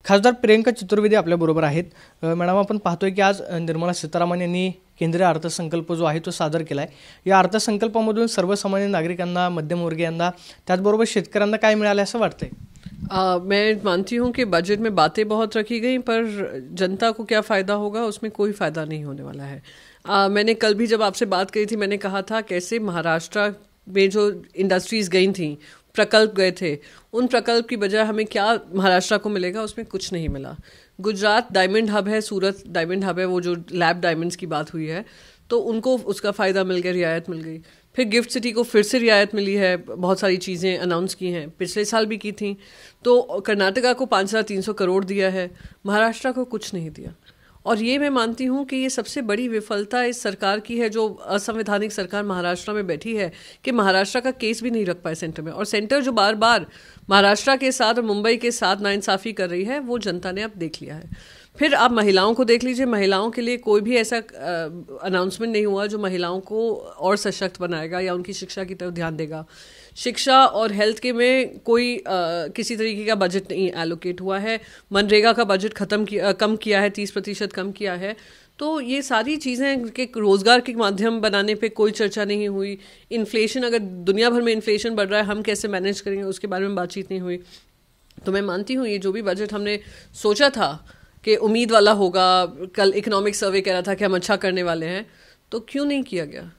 खासदार प्रियंका चतुर्वेदी आपल्याबरोबर आहेत. मॅडम, आपण पाहतोय की आज निर्मला सीतारामन यांनी केंद्रीय अर्थसंकल्प जो आहे तो सादर केला आहे. या अर्थसंकल्पामधून सर्वसामान्य नागरिकांना, मध्यमवर्गीयांना, त्याचबरोबर शेतकऱ्यांना काय मिळालं असं वाटतंय? मैं मानती हूँ कि बजट में बातें बहुत रखी गई, पर जनता को क्या फ़ायदा होगा उसमें कोई फ़ायदा नहीं होने वाला है. मैंने कल भी जब आपसे बात करी थी, मैंने कहा था कैसे महाराष्ट्र में जो इंडस्ट्रीज़ गई थी, प्रकल्प गए थे, उन प्रकल्प की बजाय हमें क्या महाराष्ट्र को मिलेगा, उसमें कुछ नहीं मिला. गुजरात डायमंड हब है, सूरत डायमंड हब है, वो जो लैब डायमंड्स की बात हुई है, तो उनको उसका फ़ायदा मिल गया, रियायत मिल गई. फिर गिफ्ट सिटी को फिर से रियायत मिली है, बहुत सारी चीज़ें अनाउंस की हैं, पिछले साल भी की थी. तो कर्नाटका को 5,300 करोड़ दिया है, महाराष्ट्र को कुछ नहीं दिया. और ये मैं मानती हूँ कि ये सबसे बड़ी विफलता इस सरकार की है, जो असंवैधानिक सरकार महाराष्ट्र में बैठी है, कि महाराष्ट्र का केस भी नहीं रख पाए सेंटर में. और सेंटर जो बार बार महाराष्ट्र के साथ और मुंबई के साथ नाइंसाफ़ी कर रही है, वो जनता ने अब देख लिया है. फिर आप महिलाओं को देख लीजिए, महिलाओं के लिए कोई भी ऐसा अनाउंसमेंट नहीं हुआ जो महिलाओं को और सशक्त बनाएगा या उनकी शिक्षा की तरफ ध्यान देगा. शिक्षा और हेल्थ के में कोई किसी तरीके का बजट नहीं एलोकेट हुआ है. मनरेगा का बजट कम किया है, 30% कम किया है. तो ये सारी चीज़ें के रोज़गार के माध्यम बनाने पे कोई चर्चा नहीं हुई. इन्फ्लेशन, अगर दुनिया भर में इन्फ्लेशन बढ़ रहा है, हम कैसे मैनेज करेंगे उसके बारे में बातचीत नहीं हुई. तो मैं मानती हूँ ये जो भी बजट हमने सोचा था कि उम्मीद वाला होगा, कल इकोनॉमिक सर्वे कह रहा था कि हम अच्छा करने वाले हैं, तो क्यों नहीं किया गया.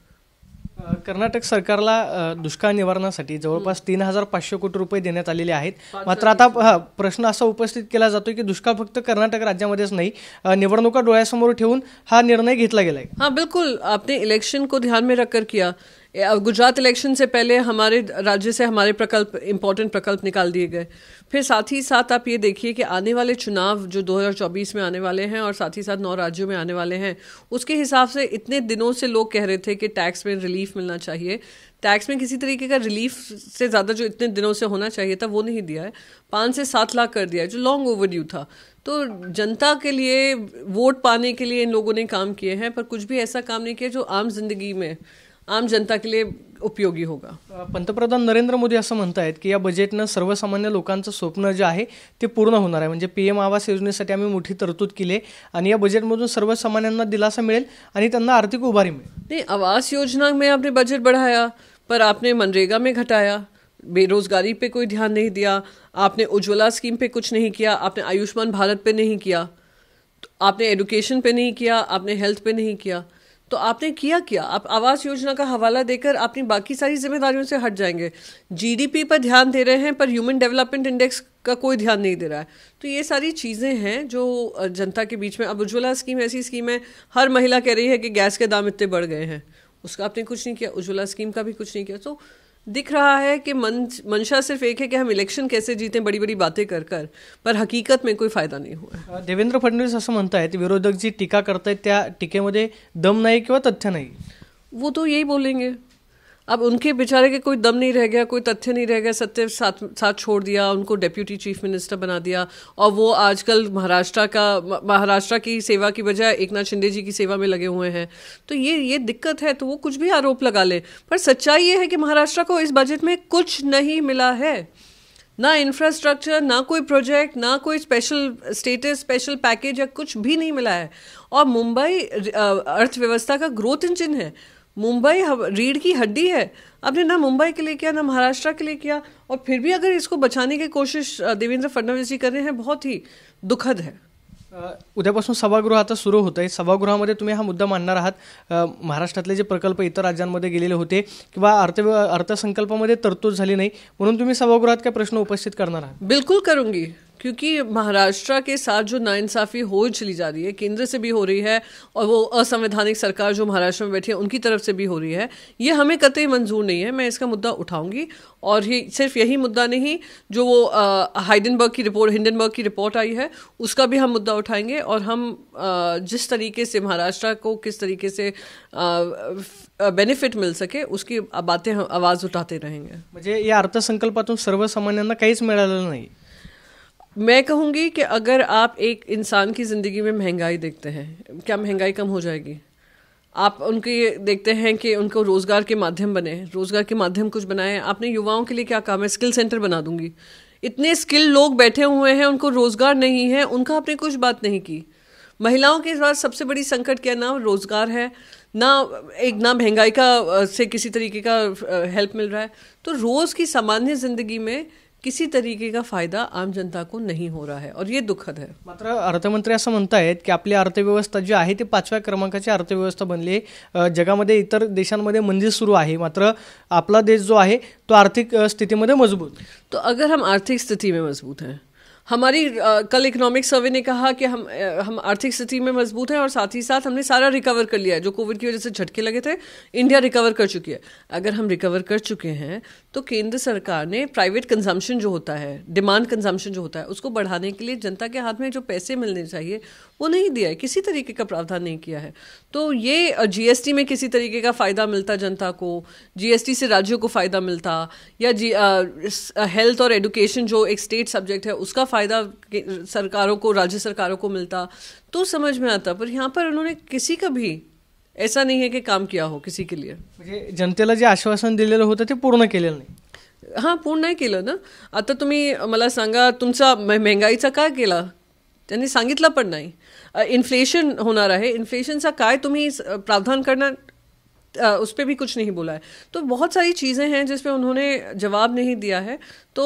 कर्नाटक सरकारला दुष्काळ निवारणासाठी जवळपास 3,500 कोटी रुपये देण्यात आलेले आहेत. मात्र आता प्रश्न असा उपस्थित केला जातो की दुष्काळ फक्त कर्नाटक राज्यामध्येच नाही, निवडणुका डोळ्यासमोर ठेवून हा निर्णय घेतला गेलाय. हाँ बिल्कुल, आपने इलेक्शन को ध्यान में रखकर किया. गुजरात इलेक्शन से पहले हमारे राज्य से हमारे प्रकल्प, इम्पोर्टेंट प्रकल्प निकाल दिए गए. फिर साथ ही साथ आप ये देखिए कि आने वाले चुनाव जो 2024 में आने वाले हैं और साथ ही साथ 9 राज्यों में आने वाले हैं, उसके हिसाब से इतने दिनों से लोग कह रहे थे कि टैक्स में रिलीफ मिलना चाहिए. टैक्स में किसी तरीके का रिलीफ से ज़्यादा जो इतने दिनों से होना चाहिए था वो नहीं दिया है. 5 से 7 लाख कर दिया है, जो लॉन्ग ओवरड्यू था. तो जनता के लिए वोट पाने के लिए इन लोगों ने काम किए हैं, पर कुछ भी ऐसा काम नहीं किया जो आम जिंदगी में आम जनता के लिए उपयोगी होगा. पंतप्रधान नरेंद्र मोदी असं म्हणतायत की या बजेटनं सर्वसामान्य लोकांचं स्वप्न जे आहे ते पूर्ण होणार आहे. म्हणजे PM आवास योजनेसाठी आम्ही मोठी तरतूद केली आणि या बजेटमधून सर्वसामान्यांना दिलासा मिळेल आणि त्यांना आर्थिक उभारी मिळेल. नहीं, आवास योजना में आपने बजट बढ़ाया, पर आपने मनरेगा में घटाया. बेरोजगारी पे कोई ध्यान नहीं दिया. आपने उज्ज्वला स्कीम पे कुछ नहीं किया. आपने आयुष्मान भारत पे नहीं किया. आपने एजुकेशन पे नहीं किया. आपने हेल्थ पे नहीं किया. तो आपने किया क्या? आप आवास योजना का हवाला देकर अपनी बाकी सारी जिम्मेदारियों से हट जाएंगे. GDP पर ध्यान दे रहे हैं, पर ह्यूमन डेवलपमेंट इंडेक्स का कोई ध्यान नहीं दे रहा है. तो ये सारी चीज़ें हैं जो जनता के बीच में. अब उज्ज्वला स्कीम ऐसी स्कीम है, हर महिला कह रही है कि गैस के दाम इतने बढ़ गए हैं, उसका आपने कुछ नहीं किया. उज्ज्वला स्कीम का भी कुछ नहीं किया. तो दिख रहा है कि मंशा सिर्फ एक है कि हम इलेक्शन कैसे जीतें, बड़ी बड़ी बातें कर कर, पर हकीकत में कोई फायदा नहीं हुआ. देवेंद्र फडणवीस असं म्हणतायत, विरोधक जी टीका करतायत त्या टीकेमध्ये दम नाही किंवा तथ्य नाही. वो तो यही बोलेंगे. अब उनके बेचारे के कोई दम नहीं रह गया, कोई तथ्य नहीं रह गया. सत्य साथ छोड़ दिया, उनको डेप्यूटी चीफ मिनिस्टर बना दिया, और वो आजकल महाराष्ट्र की सेवा की बजाय एकनाथ शिंदे जी की सेवा में लगे हुए हैं. तो ये दिक्कत है. तो वो कुछ भी आरोप लगा ले, पर सच्चाई ये है कि महाराष्ट्र को इस बजट में कुछ नहीं मिला है. ना इंफ्रास्ट्रक्चर, ना कोई प्रोजेक्ट, ना कोई स्पेशल स्टेटस, स्पेशल पैकेज या कुछ भी नहीं मिला है. और मुंबई अर्थव्यवस्था का ग्रोथ इंजन है. मुंबई रीढ़ की हड्डी है. आपने ना मुंबई के लिए किया, ना महाराष्ट्र के लिए किया, और फिर भी अगर इसको बचाने की कोशिश देवेंद्र फडणवीस जी कर रहे हैं, बहुत ही दुखद है. उद्यापासून सभागृह आता सुरू होत आहे. सभागृहामध्ये तुम्ही हा मुद्दा मांडणार आहात. महाराष्ट्रातले जे प्रकल्प इतर राज्यांमध्ये गेलेले होते किंवा अर्थसंकल्पामध्ये तरतूद झाली नाही, म्हणून तुम्ही सभागृहात काय प्रश्न उपस्थित करणार आहात? बिल्कुल करूंगी, क्योंकि महाराष्ट्र के साथ जो नाइंसाफ़ी हो चली जा रही है, केंद्र से भी हो रही है, और वो असंवैधानिक सरकार जो महाराष्ट्र में बैठी है उनकी तरफ से भी हो रही है, ये हमें कतई मंजूर नहीं है. मैं इसका मुद्दा उठाऊंगी. और ये सिर्फ यही मुद्दा नहीं, जो वो हिंडनबर्ग की रिपोर्ट आई है, उसका भी हम मुद्दा उठाएंगे. और हम जिस तरीके से महाराष्ट्र को किस तरीके से बेनिफिट मिल सके उसकी बातें हम आवाज़ उठाते रहेंगे. म्हणजे या अर्थसंकल्पातून सर्वसामान्यांना काहीच मिळालेलं नाही. मैं कहूँगी कि अगर आप एक इंसान की ज़िंदगी में महंगाई देखते हैं, क्या महंगाई कम हो जाएगी? आप उनके देखते हैं कि उनको रोज़गार के माध्यम बने, रोज़गार के माध्यम कुछ बनाए. आपने युवाओं के लिए क्या कहा? मैं स्किल सेंटर बना दूंगी. इतने स्किल्ड लोग बैठे हुए हैं, उनको रोजगार नहीं है, उनका आपने कुछ बात नहीं की। महिलाओं के पास सबसे बड़ी संकट क्या, ना रोजगार है, ना महंगाई का से किसी तरीके का हेल्प मिल रहा है। तो रोज की सामान्य जिंदगी में किसी तरीके का फायदा आम जनता को नहीं हो रहा है और ये दुखद है। मात्र अर्थमंत्री असं म्हणतायत की आपली अर्थव्यवस्था जी आहे ती 5व्या क्रमांकाची अर्थव्यवस्था बनली आहे। जगामध्ये इतर देशांमध्ये मंदी सुरू आहे, मात्र आपला देश जो आहे तो आर्थिक स्थितीमध्ये मजबूत। तो अगर हम आर्थिक स्थिति में मजबूत हैं, हमारी कल इकोनॉमिक सर्वे ने कहा कि हम आर्थिक स्थिति में मजबूत हैं और साथ ही साथ हमने सारा रिकवर कर लिया है। जो कोविड की वजह से झटके लगे थे, इंडिया रिकवर कर चुकी है। अगर हम रिकवर कर चुके हैं तो केंद्र सरकार ने प्राइवेट कंजम्पशन जो होता है, डिमांड कंजम्पशन जो होता है, उसको बढ़ाने के लिए जनता के हाथ में जो पैसे मिलने चाहिए वो नहीं दिया है, किसी तरीके का प्रावधान नहीं किया है। तो ये जीएसटी में किसी तरीके का फ़ायदा मिलता जनता को, जीएसटी से राज्यों को फ़ायदा मिलता, या हेल्थ और एडुकेशन जो एक स्टेट सब्जेक्ट है उसका फ़ायदा सरकारों को, राज्य सरकारों को मिलता, तो समझ में आता। पर यहाँ पर उन्होंने किसी का भी ऐसा नहीं है कि काम किया हो किसी के लिए। म्हणजे जनतेला जे आश्वासन दिलेलं होतं ते पूर्ण केलेलं नाही। हां, पूर्ण नाही केलं ना। आता तुम्ही मला सांगा, तुमचा महंगाईचा काय केला? त्यांनी सांगितलं पण नाही। इन्फ्लेशन होणार आहे, इन्फ्लेशनचा काय तुम्ही प्रावधान करणार, उस पर भी कुछ नहीं बोला है। तो बहुत सारी चीज़ें हैं जिस पे उन्होंने जवाब नहीं दिया है। तो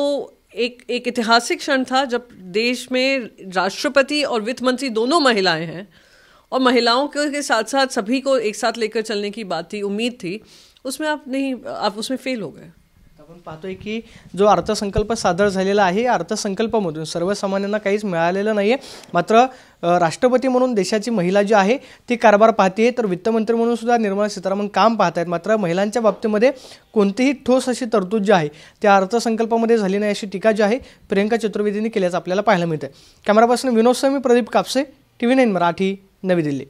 एक ऐतिहासिक क्षण था जब देश में राष्ट्रपति और वित्त मंत्री दोनों महिलाएं हैं, और महिलाओं के साथ साथ सभी को एक साथ लेकर चलने की बात थी, उम्मीद थी, उसमें आप उसमें फेल हो गए। आपण पाहतोय की जो अर्थसंकल्प सादर झालेला आहे, अर्थसंकल्पामधून सर्वसामान्यांना काहीच मिळालेलं नाहीये। मात्र राष्ट्रपती म्हणून देशाची महिला जी आहे ती कारभार पाहते, तर वित्तमंत्री म्हणून सुद्धा निर्मला सीतारामन काम पाहतायत। मात्र महिलांच्या बाबतीमध्ये कोणतीही ठोस अशी तरतूद जी आहे त्या अर्थसंकल्पामध्ये झाली नाही, अशी टीका जी आहे प्रियंका चतुर्वेदींनी केल्याचं आपल्याला पाहायला मिळतंय। कॅमेरा पर्सन विनोद सह मी प्रदीप कापसे, TV9 मराठी, नवी दिल्ली।